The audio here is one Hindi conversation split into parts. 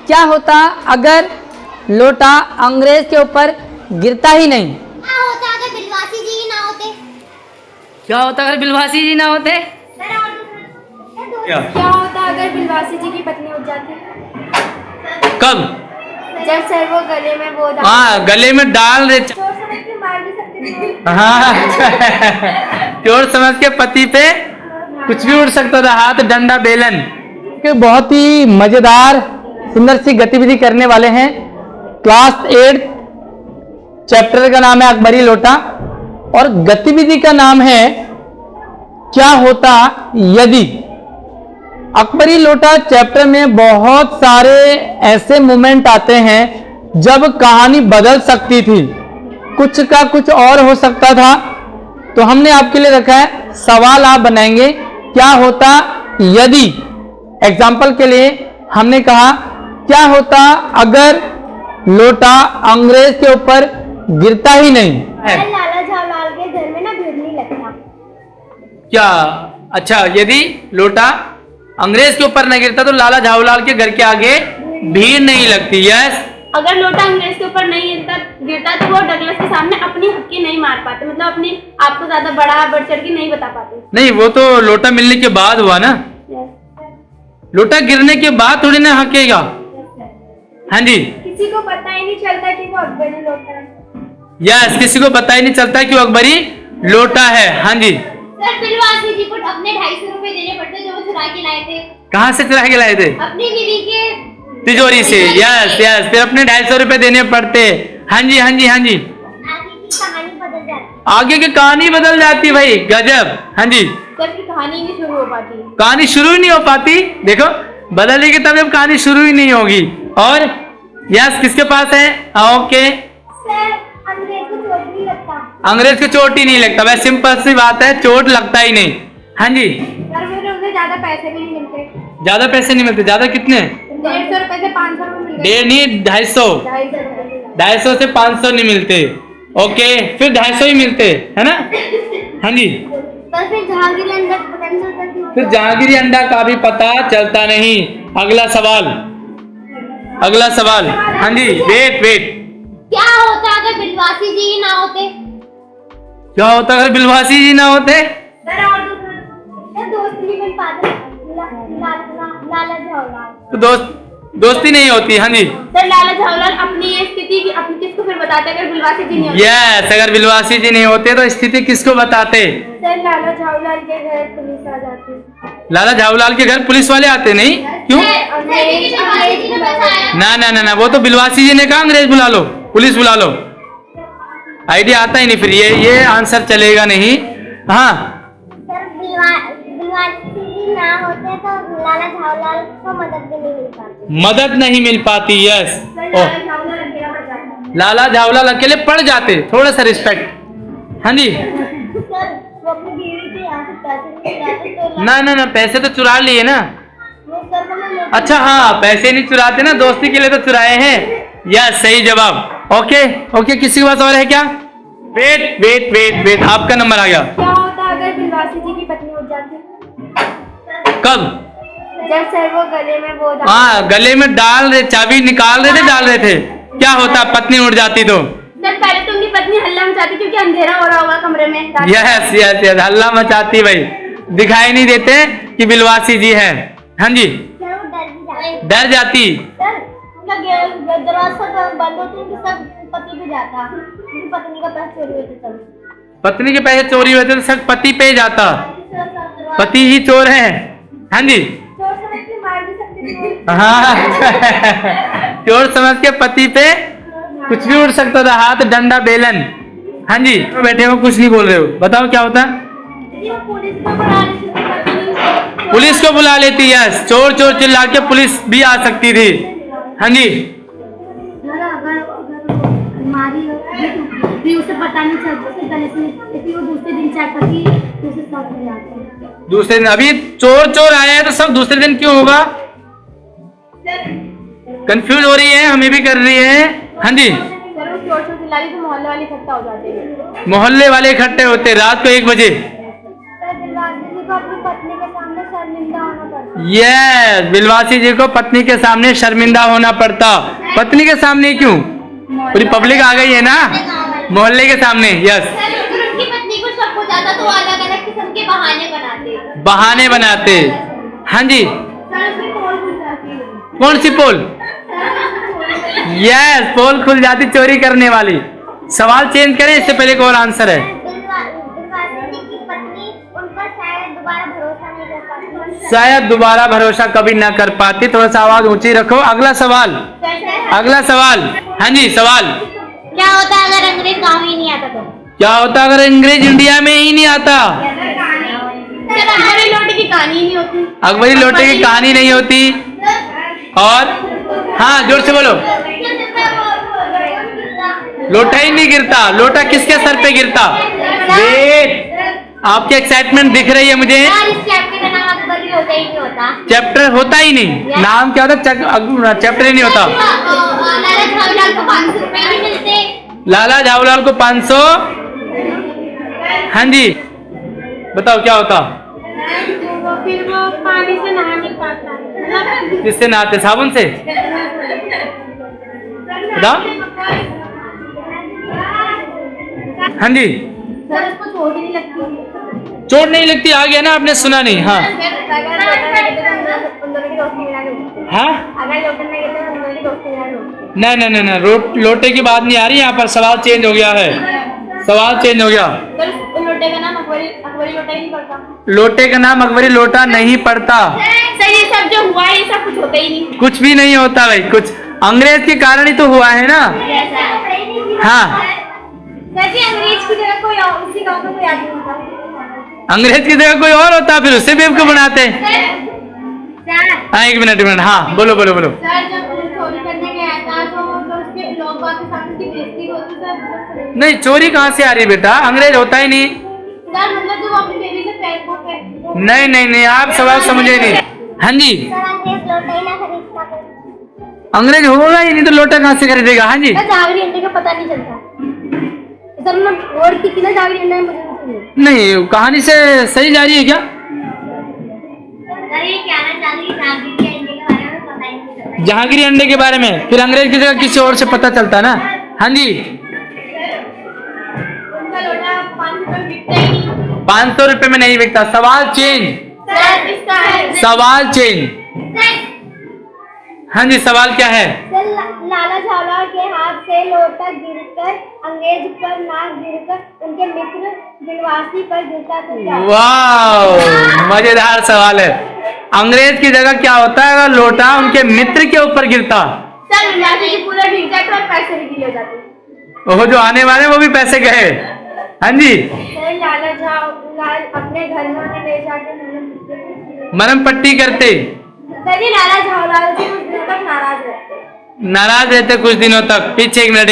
क्या होता अगर लोटा अंग्रेज के ऊपर गिरता ही नहीं? क्या होता अगर बिलवासी जी ना होते? क्या होता अगर बिलवासी जी ना होते? क्या होता अगर बिलवासी जी की पत्नी उठ जाती? कब? जब सर वो गले में वो हाँ, गले में डाल रहे। चोर समझ के मार भी सकते थे। हाँ, चोर समझ के पति पे कुछ भी उड़ सकता था, हाथ डंडा बेलन। बहुत ही मजेदार सुंदर सी गतिविधि करने वाले हैं। क्लास 8 चैप्टर का नाम है अकबरी लोटा और गतिविधि का नाम है क्या होता यदि। अकबरी लोटा चैप्टर में बहुत सारे ऐसे मोमेंट आते हैं जब कहानी बदल सकती थी, कुछ का कुछ और हो सकता था। तो हमने आपके लिए रखा है सवाल आप बनाएंगे क्या होता यदि। एग्जाम्पल के लिए हमने कहा क्या होता अगर लोटा अंग्रेज के ऊपर गिरता ही नहीं? लाला झावलाल के घर में ना भीड़ नहीं लगता। क्या? अच्छा, यदि लोटा अंग्रेज के ऊपर न गिरता तो लाला झावलाल के घर के आगे भीड़ नहीं लगती। यस। अगर लोटा अंग्रेज के ऊपर नहीं गिरता तो वो डगलस के सामने अपनी हक्की नहीं मार पाते, मतलब अपनी आपको ज्यादा बड़ा बढ़ चढ़ के नहीं बता पाते। नहीं, वो तो लोटा मिलने के बाद हुआ ना। लोटा गिरने के बाद थोड़ी ना हकेगा। हाँ जी, किसी को पता ही नहीं चलता कि वो अकबरी लोटा है। यस, किसी को पता ही नहीं चलता कि वो अकबरी लोटा है। हाँ जी। सर बिलवासी जी को अपने 250 रुपए देने पड़ते जो वो चुरा के लाए थे। कहाँ से चुरा के लाए थे? अपनी बीवी के तिजोरी से। यस यस, फिर अपने 250 रुपए देने पड़ते। हाँ जी हाँ जी हाँ जी। आगे की कहानी बदल जाती। आगे की कहानी बदल जाती भाई, गजब। हाँ जी। सर की कहानी नहीं शुरू हो पाती। कहानी शुरू ही नहीं हो पाती। देखो, बदलेगी तब अब कहानी शुरू ही नहीं होगी। और यस, किसके पास है? ओके, सर अंग्रेज को चोट नहीं लगता। अंग्रेज को चोट ही नहीं लगता। वह सिंपल सी बात है, चोट लगता ही नहीं। हाँ जी। सर फिर उसे ज्यादा पैसे भी नहीं मिलते। ज्यादा पैसे नहीं मिलते। ज्यादा कितने? 150 रुपए से 500 रुपए मिल गए। डेढ़ नहीं, 250। 250 से 500 नहीं मिलते। ओके, फिर 250 ही मिलते है ना। हाँ जी। पर फिर जहांगीर अंदर पता नहीं चलता कि फिर जहांगीरी अंडा का भी पता चलता नहीं। अगला सवाल, अगला सवाल। हाँ जी, वेट वेट। क्या होता अगर बिलवासी जी ना होते? क्या होता अगर बिलवासी जी ना होते? सर और दूसरा दोस्त नहीं बन पाते। लाला झावलाल तो दोस्ती नहीं होती। हाँ जी। सर लाला झावलाल अपनी ये स्थिति की अपनी किसको फिर बताते अगर बिलवासी जी नहीं होते? यस, अगर बिलवासी जी नहीं होते तो स्थिति किसको बताते? सर लाला झावलाल के घर पुलिस आ जाती। लाला झावलाल के घर पुलिस वाले आते नहीं? क्यों? बिलवासी जी ने बताया। ना ना ना ना, वो तो बिलवासी जी ने कहा अंग्रेज बुला लो, पुलिस बुला लो। आइडिया आता ही नहीं, फिर ये आंसर चलेगा नहीं। हाँ, सर बिलवासी जी ना होते तो लाला झावलाल को मदद भी नहीं मिल पाती। मदद नहीं मिल पाती। यस। सर लाला झावलाल अकेला पड़ जाता। लाला झावलाल अकेले पड़ जाते। थोड़ा सा रिस्पेक्ट। हाँ जी। सर वो अपनी बीवी के यहाँ से पैसे नहीं लाते तो ना ना ना, पैसे तो चुरा लिए ना। वो सर को मैं अच्छा हाँ, पैसे नहीं चुराते ना, दोस्ती के लिए तो चुराए हैं। यस, सही जवाब। ओके ओके, किसी के पास और है क्या? वेट वेट वेट वेट, आपका नंबर आ गया। क्या होता अगर बिलवासी जी की पत्नी उठ जाती? कब? जब सर वो गले में वो हाँ, गले में डाल रहे, चाबी निकाल रहे थे, डाल रहे थे। क्या होता पत्नी उठ जाती तो? सर पहले तो उनकी पत्नी हल्ला मचाती क्योंकि अंधेरा हो रहा होगा कमरे में। यस यस यस, हल्ला मचाती भाई, दिखाई नहीं देते कि बिलवासी जी है। हाँ जी, सर वो डर भी जाते। डर जाती। सर उनका दरवाजा बंद होते हैं कि सब पति पे जाता, उनकी पत्नी का पैसा चोरी होते सब। पत्नी के पैसे चोरी हुए थे तो सब पति पे जाता। पति ही चोर है। हाँ जी। चोर समझ के मार भी सकते थे। हाँ, चोर समझ के पति पे कुछ भी उड़ सकता था, हाथ डंडा बेलन। हाँ जी, बैठे हो कुछ नहीं बोल रहे हो, बताओ क्या होता? पुलिस को बुला लेती। यस, चोर चोर चिल्ला के पुलिस भी आ सकती थी। हाँ जी। उसे पता नहीं चलता वो दूसरे दिन चेक करती दूसरे साथ में जाते हैं। दूसरे दिन? अभी चोर चोर आया है तो सब दूसरे दिन क्यों होगा? कंफ्यूज हो रही है, हमें भी कर रही है। हाँ जी। सर वो चोर चोर चिल्ला रही तो मोहल्ले वाले इकट्ठा हो जाते हैं। मोहल्ले वाले इकट्ठे होते रात को 1 बजे। सर बिलवासी जी को अपनी पत्नी के सामने शर्मिंदा होना पड़ता यस, बिलवासी जी को पत्नी के सामने शर्मिंदा होना पड़ता। पत्नी के सामने क्यों? पूरी पब्लिक आ गई है ना, मोहल्ले के सामने। यस, अगर उनकी पत्नी को शक हो जाता तो अलग अलग किस्म के बहाने बनाते। हाँ जी, कौन सी पोल? यस, पोल खुल जाती चोरी करने वाली। सवाल चेंज करें, इससे पहले कौन आंसर है? शायद दोबारा भरोसा कभी ना कर पाती। थोड़ा सा आवाज ऊंची रखो। अगला सवाल, अगला सवाल। हाँ जी, सवाल क्या होता है अगर अंग्रेज गाँव ही नहीं आता तो? क्या होता अगर अंग्रेज इंडिया में ही नहीं आता? अकबरी लोटे की कहानी नहीं होती। अकबरी लोटे की कहानी नहीं होती। और हाँ, जोर से बोलो। लोटा ही नहीं गिरता। लोटा किसके सर पे गिरता? वेट, आपकी एक्साइटमेंट दिख रही है मुझे। होता ही नहीं होता। चैप्टर होता ही नहीं। नाम क्या होता? चैप्टर ही नहीं होता। लाला झाऊलाल को 500। हाँ जी, बताओ क्या होता? फिर वो पानी से नहा नहीं पाता। किससे नहाते? साबुन से? बताओ। हाँ जी, सर उसको चोट नहीं लगती। चोट नहीं लगती। आ गया ना, आपने सुना नहीं? हाँ हाँ, नहीं नहीं नहीं, लोटे की बात नहीं आ रही यहाँ पर। सवाल चेंज हो गया है, सवाल चेंज हो गया। लोटे का नाम अकबरी लोटा ही नहीं पड़ता। लोटे का नाम अकबरी लोटा नहीं पड़ता। सर ये सब जो हुआ है ये सब कुछ होता ही नहीं। कुछ भी नहीं होता भाई, कुछ अंग्रेज के कारण ही तो हुआ है ना। हाँ, अंग्रेज की जगह कोई और उसी गाँव में कोई आदमी होता। अंग्रेज की जगह कोई और होता, फिर उससे बेवकूफ बनाते। हाँ, एक मिनट। हाँ, बोलो बोलो बोलो। सर जब चोरी करने गया था तो उसके लोग बात के साथ उसकी बेइज्जती होती सर। नहीं, चोरी कहाँ से आ रही बेटा? अंग्रेज होता ही नहीं। सर मतलब जो वो अपनी बेबी से पैर को नहीं नहीं नहीं, आप सवाल समझे नहीं। हाँ जी, अंग्रेज लोटा ही ना खरीदता। अंग्रेज होगा ही नहीं तो लोटा कहाँ से खरीदेगा? हाँ जी, जागरी अंडे का पता नहीं चलता। सर मतलब और कितना जागरी अंडा है मुझे नहीं, कहानी से सही जा रही है क्या? सर ये क्या ना जागरी अंडे के बारे में पता ही नहीं चलता। जहांगीरी अंडे के बारे में फिर अंग्रेज की जगह किसी और से पता चलता ना। हाँ जी, उनका लोटा 500 रुपये बिकता ही नहीं। 500 रुपए में नहीं बिकता। सवाल चेंज, सर इसका है सवाल चेंज। हाँ जी, सवाल क्या है? सर लाला झाऊलाल के हाथ से लोटा गिरकर अंग्रेज पर ना गिरकर उनके मित्र बिलवासी पर गिरता तो क्या? वाह, मजेदार सवाल है। अंग्रेज की जगह क्या होता है अगर लोटा उनके मित्र के ऊपर गिरता? सर बिलवासी की पूरा भीग जाता और पैसे भी गिर जाते। वो जो आने वाले वो भी पैसे गए। हाँ जी, सर लाला झाऊलाल अपने घर में उन्हें ले जाकर मरहम पट्टी करते। सर ये लाला झाऊलाल से कुछ दिनों तक नाराज रहते कुछ दिनों तक। पीछे एक मिनट,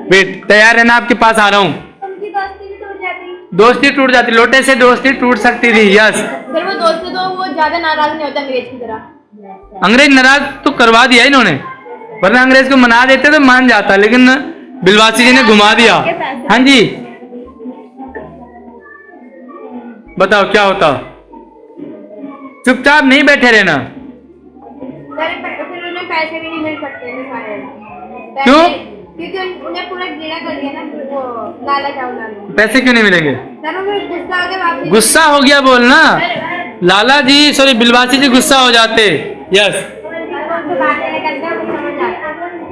वेट। तैयार है ना? आपके पास आ रहा हूँ। उनकी दोस्ती भी टूट जाती। दोस्ती टूट जाती, लोटे से दोस्ती टूट सकती थी। यस, सर वो दोस्त से तो वो ज्यादा नाराज नहीं होता अंग्रेज की तरह। अंग्रेज नाराज तो करवा दिया इन्होंने, वरना अंग्रेज को मना देते तो मान जाता, लेकिन बिलवासी जी ने घुमा दिया। हाँ जी, बताओ क्या होता? चुपचाप नहीं बैठे रहना। सर फिर उन्हें पैसे भी नहीं मिल सकते थे शायद। क्यों? क्योंकि उन्हें पूरा गीला कर दिया ना वो लाला झाऊलाल ने। पैसे क्यों नहीं मिलेंगे? सर उन्हें गुस्सा आ गया वापस। गुस्सा हो गया बोलना। लाला जी सॉरी बिलवासी जी गुस्सा हो जाते। यस,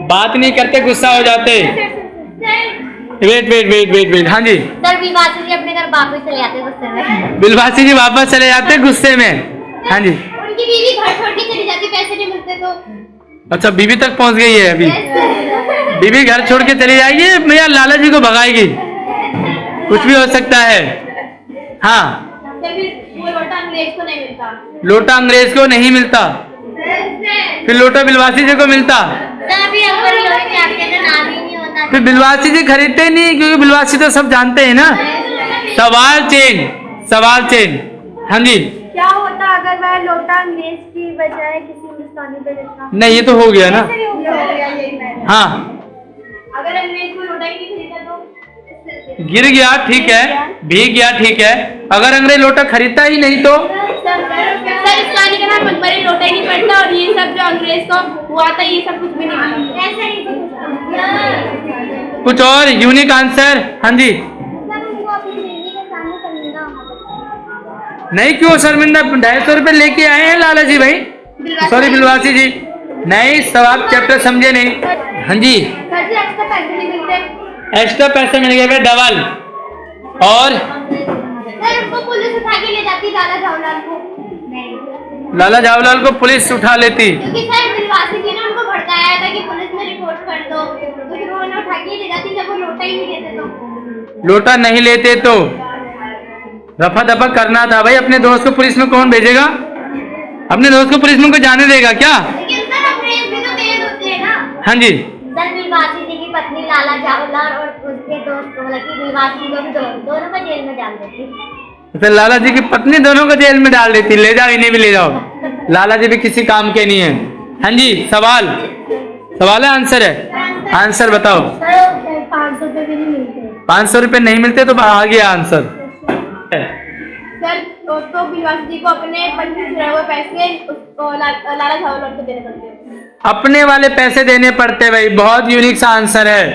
बात नहीं करते गुस्सा हो जाते। वेट। हाँ जी, सर बिलवासी जी अपने घर वापस चले जाते गुस्से में। बिलवासी जी वापस चले जाते गुस्से में। हाँ जी, उनकी बीवी घर छोड़ के चली जाती, पैसे नहीं मिलते तो। अच्छा, बीवी तक पहुंच गई है अभी। बीवी घर छोड़ के चली जाएगी भैया, लाला जी को भगाएगी, कुछ भी हो सकता है। हाँ, वो लोटा अंग्रेज को नहीं मिलता। लोटा अंग्रेज को नहीं मिलता, फिर लोटा बिलवासी जी को मिलता। फिर बिलवासी जी खरीदते ही नहीं, क्योंकि बिलवासी तो सब जानते हैं ना। सवाल चेंज। हाँ जी, क्या होता अगर वह लोटा अंग्रेज की बजाय किसी हिंदुस्तानी पे गिरता? नहीं ये तो हो गया ना। हाँ, अगर अंग्रेज को लोटा ही नहीं खरीदा तो गिर गया ठीक है, भीग गया ठीक है। अगर अंग्रेज लोटा खरीदता ही नहीं तो सर इसका एकदम अकबरी लोटा ही नहीं पड़ता, और ये सब जो अंग्रेज को हुआ था ये सब कुछ भी नहीं मालूम। ऐसा नहीं था। कुछ और यूनिक आंसर। हाँ जी। सर उनको अपनी बीवी के सामने शर्मिंदा होना पड़ता है। नहीं क्यों शर्मिंदा, 250 रुपए लेके आए हैं लाला जी भाई, सॉरी बिलवासी जी। नहीं सब आप चैप्टर समझे नहीं। हाँ जी। सर जी एक्स्ट्रा पैसे नहीं मिलते। एक्स्ट्रा पैसे मिल गए डबल। और सर उनको पुलिस उठा के ले जाती लाला जवाहरलाल को। नहीं, लाला जवाहरलाल को पुलिस उठा लेती। क्योंकि सर बिलवासी जी ने उनको भड़काया था कि पुलिस में रिपोर्ट कर दो, तो फिर उन्होंने उठा के ले जाती जब वो लोटा ही नहीं लेते तो। लोटा नहीं लेते तो रफा दफा करना था भाई। अपने दोस्त को पुलिस में कौन भेजेगा? अपने दोस्त को पुलिस में कोई जाने देगा क्या? लेकिन सर अंग्रेज भी तो तेज होते हैं ना। हाँ जी। सर बिलवासी जी की पत्नी लाला जवाहरलाल और उसके दोस्त को, मतलब कि बिलवासी को भी दोनों को जेल में डाल देती। तो लाला जी की पत्नी दोनों को जेल में डाल देती। ले जाओ इन्हें भी ले जाओ, लाला जी भी किसी काम के नहीं है। हाँ जी। सवाल है आंसर है? आंसर बताओ। सर 500 रुपए भी नहीं मिलते। 500 रुपए नहीं मिलते तो आ गया आंसर। सर तो बिलवासी जी को अपने पत्नी से जुड़े हुए पैसे लाला जवाहरलाल को देने पड़ते हैं। अपने वाले पैसे देने पड़ते भाई, बहुत यूनिक सा आंसर है।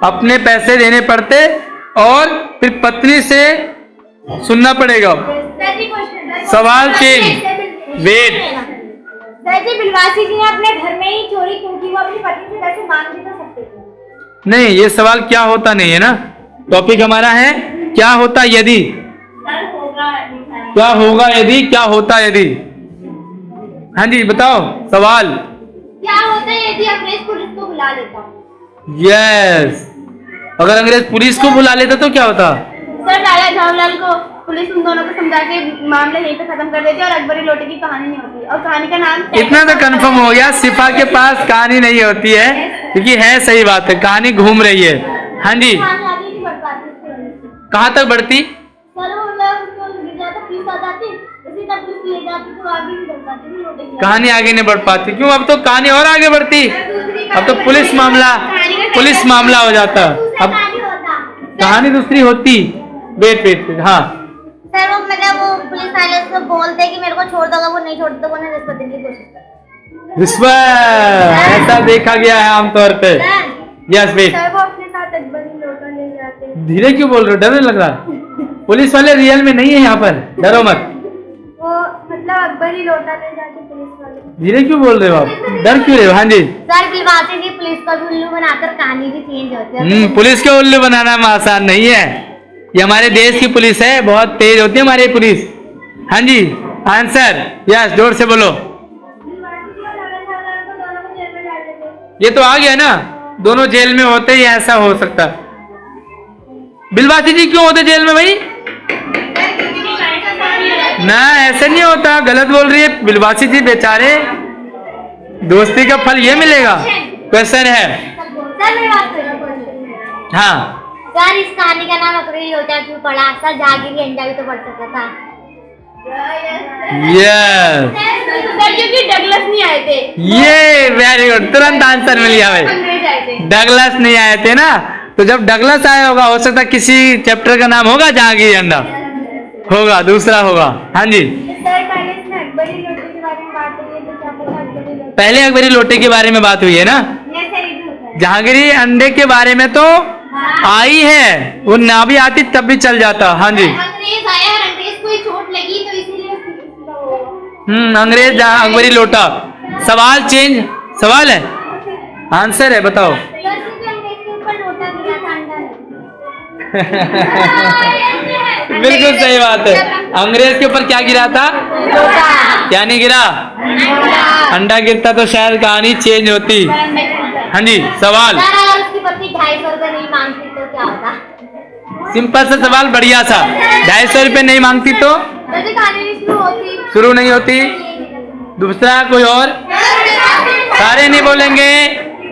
अपने पैसे देने पड़ते और फिर पत्नी से सुनना पड़ेगा। सर जी क्वेश्चन सवाल चेंज। वेट। सर जी बिलवासी जी ने अपने घर में ही चोरी क्योंकि वो अपनी पत्नी से पैसे मांग भी तो सकते थे। नहीं ये सवाल क्या होता नहीं है ना, टॉपिक हमारा है क्या होता यदि। क्या होगा यदि, क्या होता यदि। हाँ जी बताओ सवाल। क्या होता है यदि अंग्रेज पुलिस को बुला लेता? यस, अगर अंग्रेज पुलिस को बुला लेता तो क्या होता? सर लाला जवाहरलाल को पुलिस उन दोनों को समझा के मामला यहीं पे खत्म कर देती और अकबरी लोटे की कहानी नहीं होती। और कहानी का नाम इतना तो कंफर्म हो गया, सिपा के पास कहानी नहीं होती है, क्योंकि है सही बात है, कहानी घूम रही है। हाँ जी। कहानी आगे नहीं बढ़ पाती। कहाँ तक बढ़ती? सर वो मतलब उसको गिर जाता, पुलिस आ जाती, उसी तक पुलिस ले जाती तो आगे नहीं बढ़ पाती नहीं लोटे की। कहानी आगे नहीं बढ़ पाती क्यों? अब तो कहानी और आगे बढ़ती, अब तो पुलिस मामला हो जाता। अब कहानी दूसरी होती। वेट हाँ। सर वो मतलब वो पुलिस वाले उसको बोलते कि मेरे को छोड़ दोगा, वो नहीं छोड़ता, वो उन्हें रिश्वत देने की कोशिश करता। रिश्वत ऐसा देखा गया है आमतौर पे। Yes wait. सर वो अपने साथ अकबरी लोटा ले जाते हैं। धीरे क्यों बोल रहे हो, डर नहीं लग रहा? पुलिस वाले रियल में नहीं है यहाँ पर, डरो मत। वो मतलब अकबरी लोटा ले जाते पुलिस वाले। धीरे क्यों बोल रहे हो आप, डर क्यों रहे हो? हाँ जी। सर बिलवासी जी पुलिस को भी उल्लू बनाकर कहानी भी चेंज होती है। पुलिस के उल्लू बनाना आसान नहीं है, ये हमारे देश की पुलिस है, बहुत तेज होती है हमारी पुलिस। हाँ जी आंसर। यस जोर से बोलो। ये तो आ गया ना, दोनों जेल में होते ही ऐसा हो सकता। बिलवासी जी क्यों होते जेल में भाई? ना ऐसे नहीं होता, गलत बोल रही है बिलवासी जी, बेचारे दोस्ती का फल ये मिलेगा। क्वेश्चन है। सर मेरी बात करिए। हाँ सर इस कहानी का नाम अकबरी लोटा क्यों पड़ा? सर जहांगीर अंडा भी तो पढ़ सकता था। यस सर क्योंकि डगलस नहीं आए थे, ये वेरी गुड, तुरंत आंसर मिल गया भाई। अंग्रेज आए थे। डगलस नहीं आए थे ना, तो जब डगलस आया होगा हो सकता किसी चैप्टर का नाम होगा जहांगीर अंडा होगा, दूसरा होगा। हाँ जी। सर पहले इसमें अकबरी लोटे के बारे में बात हुई है तो क्या पता अकबरी लोटे। पहले अकबरी लोटे के बारे में बात हुई है ना, ये सही भी होता है। जहांगीरी अंडे के बारे में तो आई है, वो ना भी आती तब भी चल जाता। हाँ जी। अंग्रेज आया और अंग्रेज को ही चोट लगी तो इसीलिए अंग्रेज अकबरी लोटा। सवाल चेंज, सवाल है आंसर है बताओ। सर क्योंकि अंग्रेज के ऊपर लोटा गिरा था, अंडा नहीं। बिल्कुल सही बात है, अंग्रेज के ऊपर क्या गिरा था? लोटा। क्या नहीं गिरा? अंडा गिरता तो शायद कहानी चेंज होती। हाँ जी सवाल। सर अगर उसकी पत्नी 250 रुपए नहीं मांगती तो क्या होता? सिंपल सा सवाल, बढ़िया सा। 250 रुपए नहीं मांगती तो जैसे कहानी नहीं शुरू होती। शुरू नहीं होती। दूसरा कोई और? सारे नहीं बोलेंगे।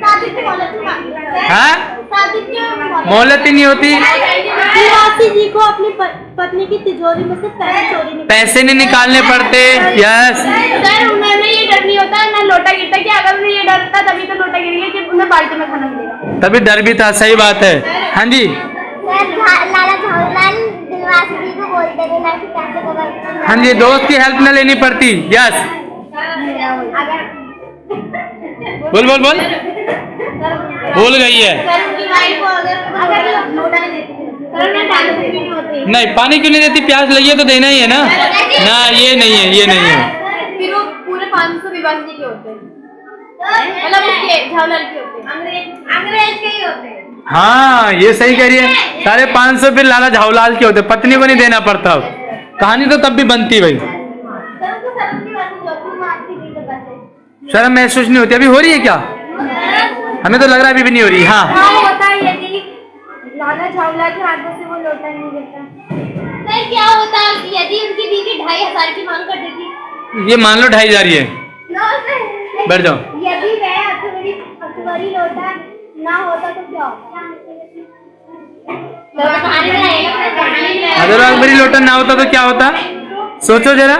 शादी की मोहलत नहीं मांगती। हाँ शादी की मोहलत ही नहीं होती। बिलवासी जी को अपनी पत्नी की तिजोरी में से पैसे नहीं निकालने पड़ते। यस सर उन्हें ये डर नहीं होता ना लोटा गिरता कि अगर उन्हें ये डर था तभी तो लोटा गिर गया कि उन्हें बाल्टी में खाना मिलेगा, तभी डर भी था। सही बात है। हाँ जी। लाला जवाहरलाल बिलवासी जी को बोलते थे ना कि कैसे खबर। हाँ जी दोस्त की हेल्प न लेनी पड़ती। यस बोल बोल बोल, भूल गई है। सर उनकी वाइफ को अगर लोटा नहीं देती सर उन्हें पानी भी नहीं होती। नहीं, पानी क्यों नहीं देती? प्यास लगी है तो देना ही है ना। ना ये नहीं है, ये नहीं है। फिर वो पूरे 500 विभाग के होते हैं, मतलब उसके झावलाल के होते हैं, अंग्रेज के ही होते हैं। हाँ ये सही कह रही है। 550 फिर लाला झावलाल के होते, पत्नी को नहीं देना पड़ता। कहानी तो तब भी बनती भाई। सर उनको शर्म की बात नहीं होती, मारती नहीं तो पैसे। शर्म महसूस नहीं होती? अभी हो रही है क्या? हमें तो लग रहा है अभी भी नहीं हो रही। हाँ हाँ होता है, यदि लाला झावलाल के हाथों से वो लोटा नहीं देता। सर क्या होता यदि उनकी बीवी 2500 की मांग कर देती? ये मान लो 2500 ही है। नो सर, बैठ जाओ। यदि वह अकबरी लोटा ना होता तो क्या होता? कहानी में आएगा। अगर अकबरी लोटा ना होता तो क्या होता? सोचो जरा।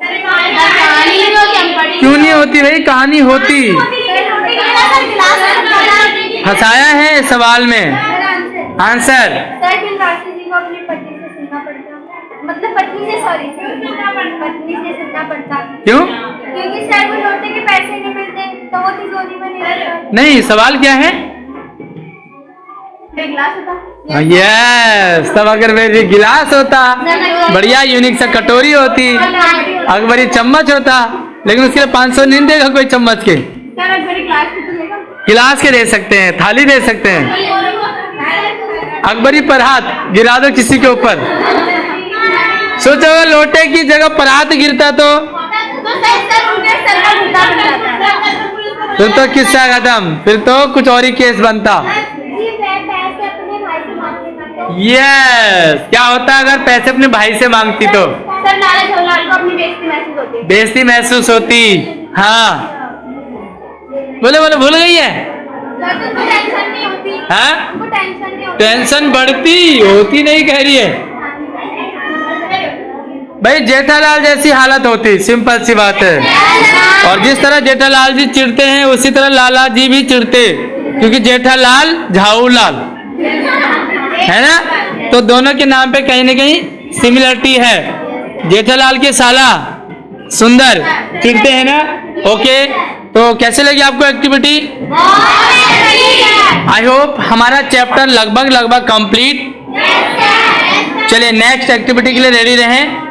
कहानी नहीं होती, हम पढ़ी क्यों नहीं होती भाई? कहानी होती। फंसाया है सवाल में। आंसर। सर फिर राशि जी को अपनी पत्नी से सुनना पड़ता, मतलब पत्नी से पत्नी से सुनना पड़ता। क्यों? क्योंकि सर वो लोटे के पैसे नहीं मिलते तो वो तिजोरी में नहीं रहता। नहीं, सवाल क्या है? गिलास होता, यस, तब अगर मेरी गिलास होता, बढ़िया यूनिक सा कटोरी होती, अकबरी चम्मच होता, लेकिन उसके लिए 500 नहीं देगा कोई चम्मच के। सर अकबरी गिलास की तो लेगा, गिलास के दे सकते हैं, थाली दे सकते हैं। अकबरी पर हाथ गिरा दो किसी के ऊपर। सोचो अगर लोटे की जगह पर हाथ गिरता तो फिर तो किस्सा खत्म, फिर तो कुछ और ही केस बनता। यस, क्या होता अगर पैसे अपने भाई से मांगती तो? सर लाला झावलाल को अपनी बेइज्जती महसूस होती है। बेइज्जती महसूस होती। हाँ बोले बोले, भूल गई है? सर तो उनको टेंशन नहीं होती। हाँ उनको टेंशन नहीं होती। टेंशन बढ़ती होती नहीं कह रही है भाई। जेठालाल जैसी हालत होती, सिंपल सी बात है। और जिस तरह जेठालाल जी चिढ़ते हैं उसी तरह लाला जी भी चिढ़ते, क्योंकि जेठालाल झाऊलाल है ना, तो दोनों के नाम पे कहीं ना कहीं सिमिलरिटी है। जेठालाल के साला सुंदर चिढ़ते हैं ना। ओके, तो कैसे लगी आपको एक्टिविटी? आई होप हमारा चैप्टर लगभग कंप्लीट। चलिए नेक्स्ट एक्टिविटी के लिए रेडी रहें।